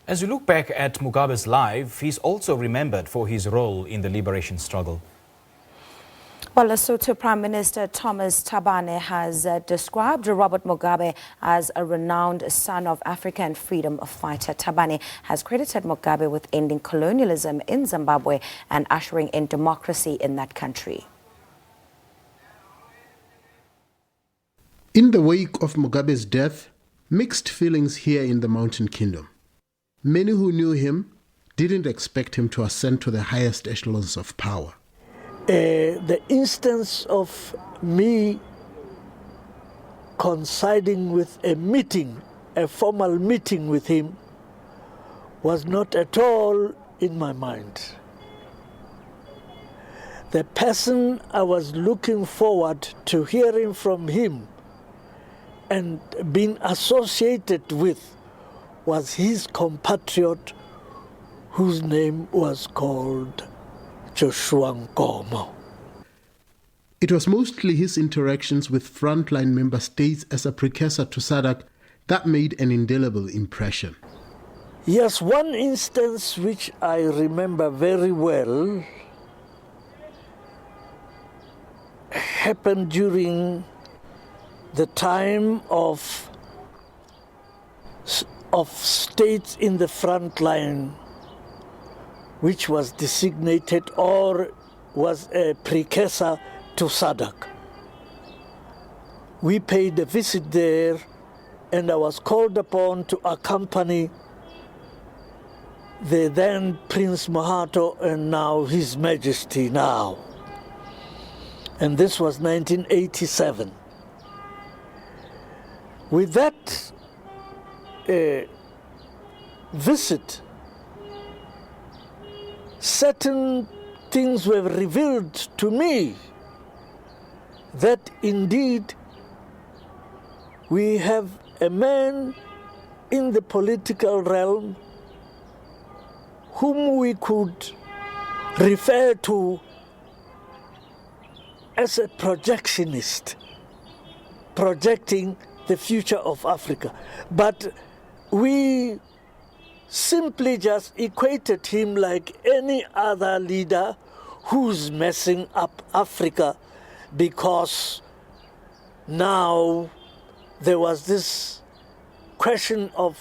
As we look back at Mugabe's life, he's also remembered for his role in the liberation struggle. Well, Lesotho Prime Minister Thomas Thabane has described Robert Mugabe as a renowned son of Africa and freedom fighter. Thabane has credited Mugabe with ending colonialism in Zimbabwe and ushering in democracy in that country. In the wake of Mugabe's death, mixed feelings here in the Mountain Kingdom. Many who knew him didn't expect him to ascend to the highest echelons of power. The instance of me coinciding with a formal meeting with him, was not at all in my mind. The person I was looking forward to hearing from him and being associated with was his compatriot, whose name was called Joshua Nkomo. It was mostly his interactions with frontline member states as a precursor to SADC that made an indelible impression. Yes, one instance which I remember very well happened during the time of states in the front line, which was designated or was a precursor to SADC. We paid a visit there, and I was called upon to accompany the then Prince Mohato and now His Majesty now. And this was 1987. With that visit, certain things were revealed to me that indeed we have a man in the political realm whom we could refer to as a projectionist, projecting the future of Africa. But we simply just equated him like any other leader who's messing up Africa, because now there was this question of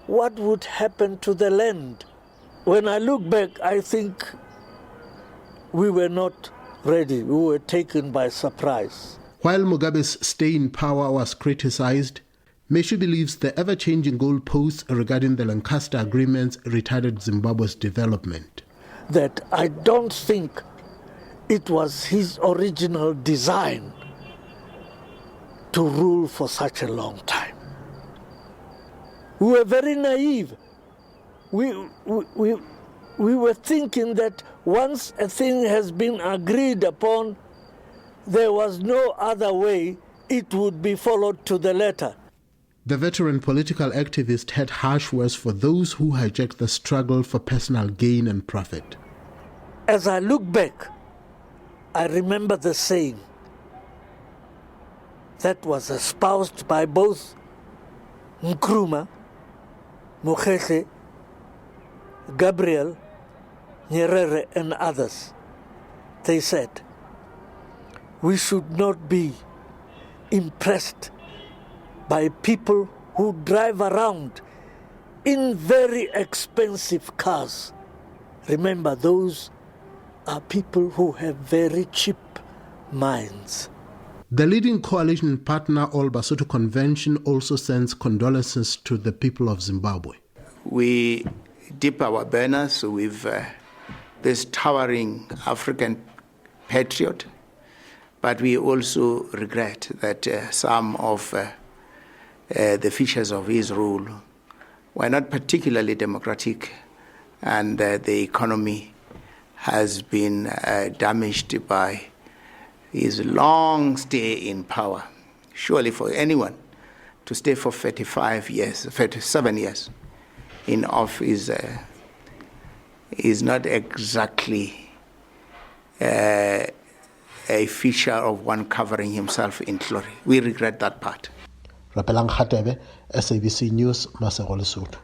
what would happen to the land. When I look back, I think we were not ready. We were taken by surprise. While Mugabe's stay in power was criticized, Meshu believes the ever-changing goalposts regarding the Lancaster agreements retarded Zimbabwe's development. That I don't think it was his original design to rule for such a long time. We were very naive. We were thinking that once a thing has been agreed upon, there was no other way it would be followed to the letter. The veteran political activist had harsh words for those who hijacked the struggle for personal gain and profit. As I look back, I remember the saying that was espoused by both Nkrumah, Mokgekge, Gabriel, Nyerere, and others. They said, we should not be impressed by people who drive around in very expensive cars. Remember, those are people who have very cheap minds. The leading coalition partner, All Basotho Convention, also sends condolences to the people of Zimbabwe. We dip our banners with this towering African patriot, but we also regret that some of the features of his rule were not particularly democratic, and the economy has been damaged by his long stay in power. Surely for anyone to stay for 37 years in office is not exactly a feature of one covering himself in glory. We regret that part. Rapelang Khatebe, SABC News, Masego, Lesotho.